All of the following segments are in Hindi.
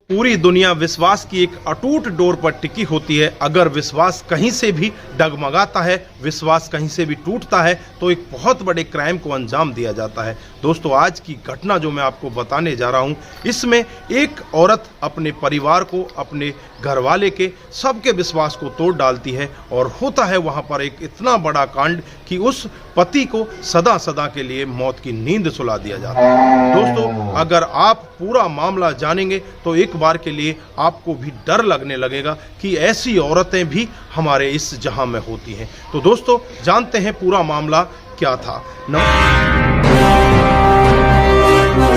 पूरी दुनिया विश्वास की एक अटूट डोर पर टिकी होती है। अगर विश्वास कहीं से भी डगमगाता है, विश्वास कहीं से भी टूटता है, तो एक बहुत बड़े क्राइम को अंजाम दिया जाता है। दोस्तों, आज की घटना जो मैं आपको बताने जा रहा हूं, इसमें एक औरत अपने परिवार को, अपने घरवाले के, सबके विश्वास को तोड़ डालती है और होता है वहां पर एक इतना बड़ा कांड कि उस पति को सदा सदा के लिए मौत की नींद सुला दिया जाता है। दोस्तों, अगर आप पूरा मामला जानेंगे तो एक बार के लिए आपको भी डर लगने लगेगा कि ऐसी औरतें भी हमारे इस जहां में होती हैं। तो दोस्तों, जानते हैं पूरा मामला क्या था।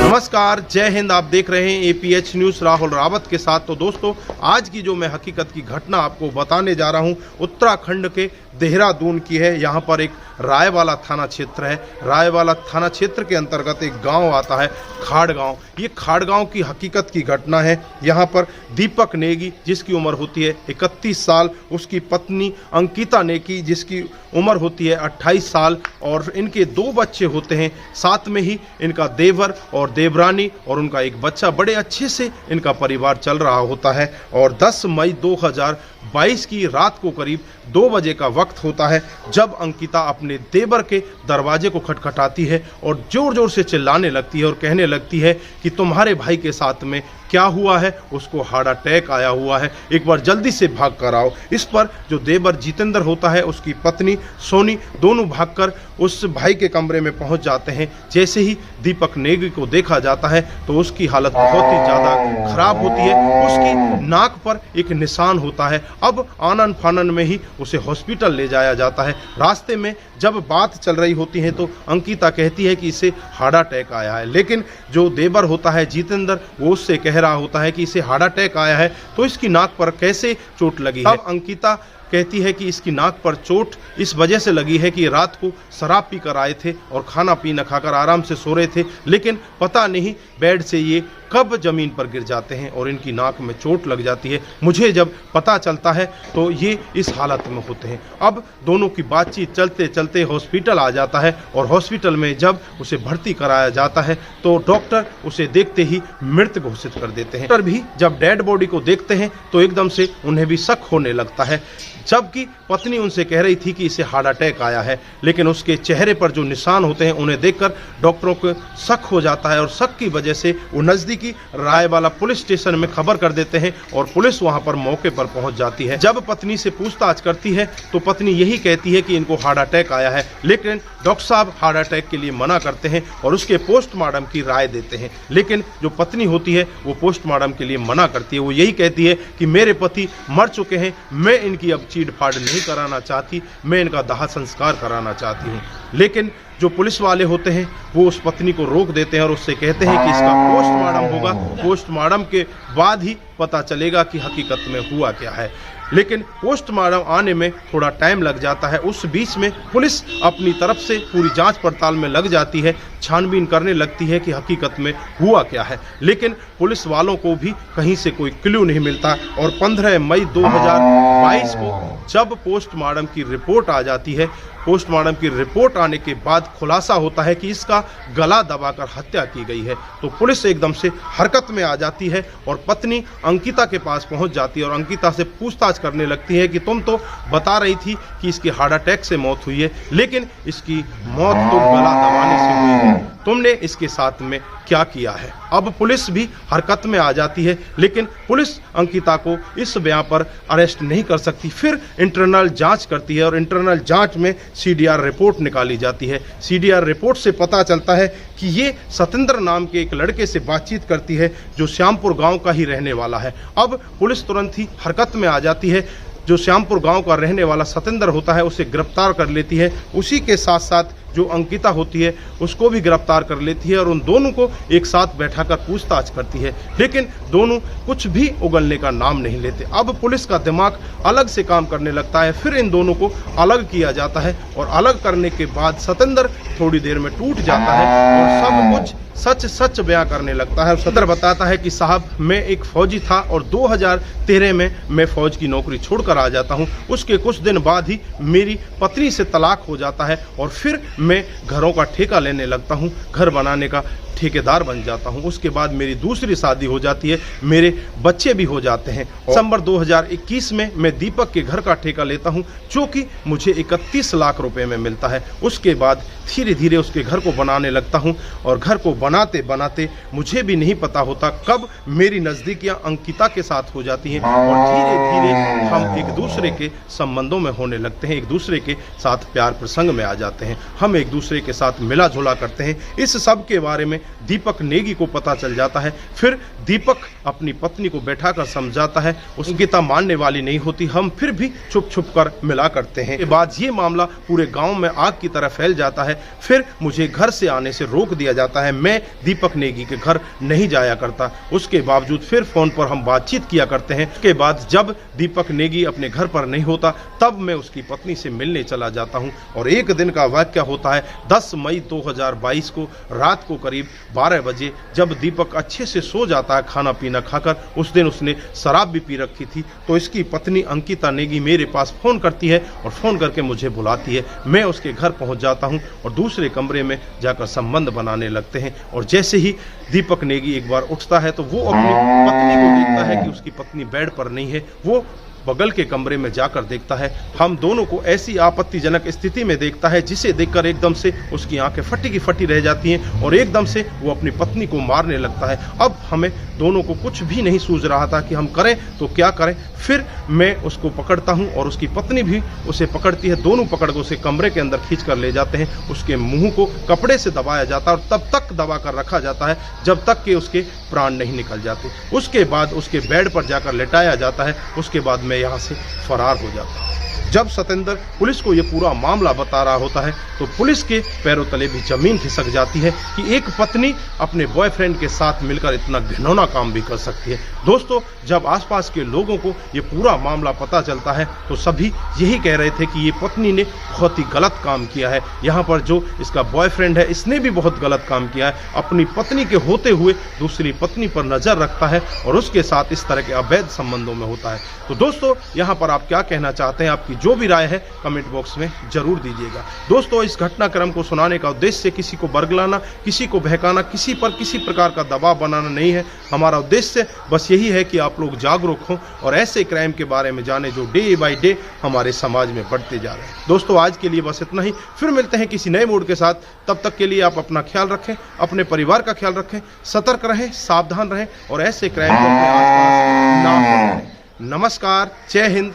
नमस्कार, जय हिंद। आप देख रहे हैं APH न्यूज़ राहुल रावत के साथ। तो दोस्तों, आज की जो मैं हकीकत की घटना आपको बताने जा रहा हूं, उत्तराखंड के देहरादून की है। यहाँ पर एक रायवाला थाना क्षेत्र है। रायवाला थाना क्षेत्र के अंतर्गत एक गांव आता है, खाड़ गांव। ये खाड़ गांव की हकीकत की घटना है। यहाँ पर दीपक नेगी, जिसकी उम्र होती है 31 साल, उसकी पत्नी अंकिता नेगी, जिसकी उम्र होती है 28 साल, और इनके 2 बच्चे होते हैं। साथ में ही इनका देवर और देवरानी और उनका एक बच्चा। बड़े अच्छे से इनका परिवार चल रहा होता है। और 10 मई 2022 की रात को करीब 2 बजे का वक्त होता है जब अंकिता अपने देवर के दरवाजे को खटखटाती है और जोर जोर से चिल्लाने लगती है और कहने लगती है कि तुम्हारे भाई के साथ में क्या हुआ है, उसको हार्ट अटैक आया हुआ है, एक बार जल्दी से भाग कर आओ। इस पर जो देवर जितेंद्र होता है, उसकी पत्नी सोनी, दोनों भागकर उस भाई के कमरे में पहुंच जाते हैं। जैसे ही दीपक नेगी को देखा जाता है तो उसकी हालत बहुत ही ज़्यादा खराब होती है। उसकी नाक पर एक निशान होता है। अब आनन फानन में ही उसे हॉस्पिटल ले जाया जाता है। रास्ते में जब बात चल रही होती है तो अंकिता कहती है कि इसे हार्ट अटैक आया है, लेकिन जो देवर होता है जितेंद्र, वो उससे कह रहा होता है कि इसे हार्ट अटैक आया है तो इसकी नाक पर कैसे चोट लगी है। अब अंकिता कहती है कि इसकी नाक पर चोट इस वजह से लगी है कि रात को शराब पी कर आए थे और खाना पीना खाकर आराम से सो रहे थे, लेकिन पता नहीं बेड से ये कब जमीन पर गिर जाते हैं और इनकी नाक में चोट लग जाती है। मुझे जब पता चलता है तो ये इस हालत में होते हैं। अब दोनों की बातचीत चलते चलते हॉस्पिटल आ जाता है और हॉस्पिटल में जब उसे भर्ती कराया जाता है तो डॉक्टर उसे देखते ही मृत घोषित कर देते हैं। डॉक्टर भी जब डेड बॉडी को देखते हैं तो एकदम से उन्हें भी शक होने लगता है, जबकि पत्नी उनसे कह रही थी कि इसे हार्ट अटैक आया है, लेकिन उसके चेहरे पर जो निशान होते हैं उन्हें देखकर डॉक्टरों को शक हो जाता है और शक की वजह से वो नजदीकी रायवाला पुलिस स्टेशन में खबर कर देते हैं और पुलिस वहां पर मौके पर पहुंच जाती है। जब पत्नी से पूछताछ करती है तो पत्नी यही कहती है कि इनको हार्ट अटैक आया है, लेकिन डॉक्टर साहब हार्ट अटैक के लिए मना करते हैं और उसके पोस्टमार्टम की राय देते हैं। लेकिन जो पत्नी होती है वो पोस्टमार्टम के लिए मना करती है। वो यही कहती है कि मेरे पति मर चुके हैं, मैं इनकी अब चीड़ फाड़ नहीं कराना चाहती, मैं इनका दाह संस्कार कराना चाहती हूँ। लेकिन जो पुलिस वाले होते हैं वो उस पत्नी को रोक देते हैं और उससे कहते हैं कि इसका पोस्टमार्टम होगा, पोस्टमार्टम के बाद ही पता चलेगा कि हकीकत में हुआ क्या है। लेकिन पोस्टमार्टम आने में थोड़ा टाइम लग जाता है। उस बीच में पुलिस अपनी तरफ से पूरी जांच पड़ताल में लग जाती है, छानबीन करने लगती है कि हकीकत में हुआ क्या है। लेकिन पुलिस वालों को भी कहीं से कोई क्लू नहीं मिलता और 15 मई 2022 को जब पोस्टमार्टम की रिपोर्ट आ जाती है, पोस्टमार्टम की रिपोर्ट आने के बाद खुलासा होता है कि इसका गला दबाकर हत्या की गई है। तो पुलिस एकदम से हरकत में आ जाती है और पत्नी अंकिता के पास पहुंच जाती है और अंकिता से पूछताछ करने लगती है कि तुम तो बता रही थी कि इसकी हार्ट अटैक से मौत हुई है, लेकिन इसकी मौत तो गला दबाने से हुई है, तुमने इसके साथ में क्या किया है। अब पुलिस भी हरकत में आ जाती है, लेकिन पुलिस अंकिता को इस बयान पर अरेस्ट नहीं कर सकती। फिर इंटरनल जांच करती है और इंटरनल जांच में CDR रिपोर्ट निकाली जाती है। CDR रिपोर्ट से पता चलता है कि ये सतेंद्र नाम के एक लड़के से बातचीत करती है जो श्यामपुर गांव का ही रहने वाला है। अब पुलिस तुरंत ही हरकत में आ जाती है। जो श्यामपुर गांव का रहने वाला सतेंद्र होता है उसे गिरफ्तार कर लेती है। उसी के साथ साथ जो अंकिता होती है उसको भी गिरफ्तार कर लेती है और उन दोनों को एक साथ बैठाकर पूछताछ करती है, लेकिन दोनों कुछ भी उगलने का नाम नहीं लेते। अब पुलिस का दिमाग अलग से काम करने लगता है। फिर इन दोनों को अलग किया जाता है और अलग करने के बाद सतेंद्र थोड़ी देर में टूट जाता है और सब कुछ सच सच बयां करने लगता है। सदर बताता है कि साहब, मैं एक फौजी था और 2013 में मैं फौज की नौकरी छोड़कर आ जाता हूं। उसके कुछ दिन बाद ही मेरी पत्नी से तलाक हो जाता है और फिर मैं घरों का ठेका लेने लगता हूं, घर बनाने का ठेकेदार बन जाता हूं। उसके बाद मेरी दूसरी शादी हो जाती है, मेरे बच्चे भी हो जाते हैं। दिसंबर 2021 में मैं दीपक के घर का ठेका लेता हूं, जो कि मुझे 31 लाख रुपए में मिलता है। उसके बाद धीरे धीरे उसके घर को बनाने लगता हूं और घर को बनाते बनाते मुझे भी नहीं पता होता कब मेरी नज़दीकियां अंकिता के साथ हो जाती हैं और धीरे धीरे हम एक दूसरे के संबंधों में होने लगते हैं, एक दूसरे के साथ प्यार प्रसंग में आ जाते हैं, हम एक दूसरे के साथ मिला जुला करते हैं। इस सब के बारे में दीपक नेगी को पता चल जाता है। फिर दीपक अपनी पत्नी को बैठाकर समझाता है, अंकिता मानने वाली नहीं होती, हम फिर भी छुप छुप कर मिला करते हैं। के बाद ये मामला पूरे गांव में आग की तरह फैल जाता है। फिर मुझे घर से आने से रोक दिया जाता है, मैं दीपक नेगी के घर नहीं जाया करता। उसके बावजूद फिर फोन पर हम बातचीत किया करते हैं। उसके बाद जब दीपक नेगी अपने घर पर नहीं होता, तब मैं उसकी पत्नी से मिलने चला जाता हूं। और एक दिन का वाकया होता है 10 मई 2022 को रात को करीब 12 बजे, जब दीपक अच्छे से सो जाता है खाना पीना खाकर। उस दिन उसने शराब भी पी रखी थी, तो इसकी पत्नी अंकिता नेगी मेरे पास फोन करती है और फोन करके मुझे बुलाती है। मैं उसके घर पहुंच जाता हूं और दूसरे कमरे में जाकर संबंध बनाने लगते हैं। और जैसे ही दीपक नेगी एक बार उठता है तो वो अपनी पत्नी को देखता है कि उसकी पत्नी बेड पर नहीं है। वो बगल के कमरे में जाकर देखता है, हम दोनों को ऐसी आपत्तिजनक स्थिति में देखता है जिसे देखकर एकदम से उसकी आंखें फटी की फटी रह जाती हैं और एकदम से वो अपनी पत्नी को मारने लगता है। अब हमें दोनों को कुछ भी नहीं सूझ रहा था कि हम करें तो क्या करें। फिर मैं उसको पकड़ता हूं और उसकी पत्नी भी उसे पकड़ती है। दोनों पकड़ कर उसे कमरे के अंदर खींच कर ले जाते हैं। उसके मुंह को कपड़े से दबाया जाता है और तब तक दबा कर रखा जाता है जब तक कि उसके प्राण नहीं निकल जाते। उसके बाद उसके बेड पर जाकर लेटाया जाता है। उसके बाद मैं यहाँ से फरार हो जाता हूँ। जब सतेंद्र पुलिस को यह पूरा मामला बता रहा होता है तो पुलिस के पैरों तले भी जमीन खिसक जाती है कि एक पत्नी अपने बॉयफ्रेंड के साथ मिलकर इतना घिनौना काम भी कर सकती है। दोस्तों, जब आसपास के लोगों को ये पूरा मामला पता चलता है तो सभी यही कह रहे थे कि ये पत्नी ने बहुत ही गलत काम किया है। यहाँ पर जो इसका बॉयफ्रेंड है, इसने भी बहुत गलत काम किया है। अपनी पत्नी के होते हुए दूसरी पत्नी पर नजर रखता है और उसके साथ इस तरह के अवैध संबंधों में होता है। तो दोस्तों, यहाँ पर आप क्या कहना चाहते हैं? आपकी जो भी राय है कमेंट बॉक्स में जरूर दीजिएगा। दोस्तों, इस घटनाक्रम को सुनाने का उद्देश्य किसी को बरगलाना, किसी को बहकाना, किसी पर किसी प्रकार का दबाव बनाना नहीं है। हमारा उद्देश्य बस यही है कि आप लोग जागरूक हों और ऐसे क्राइम के बारे में जानें जो डे बाय डे हमारे समाज में बढ़ते जा रहे हैं। दोस्तों, आज के लिए बस इतना ही। फिर मिलते हैं किसी नए मूड के साथ। तब तक के लिए आप अपना ख्याल रखें, अपने परिवार का ख्याल रखें, सतर्क रहें, सावधान रहें और ऐसे क्राइम को अपने आसपास ना करें। नमस्कार, जय हिंद,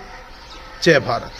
जय भारत।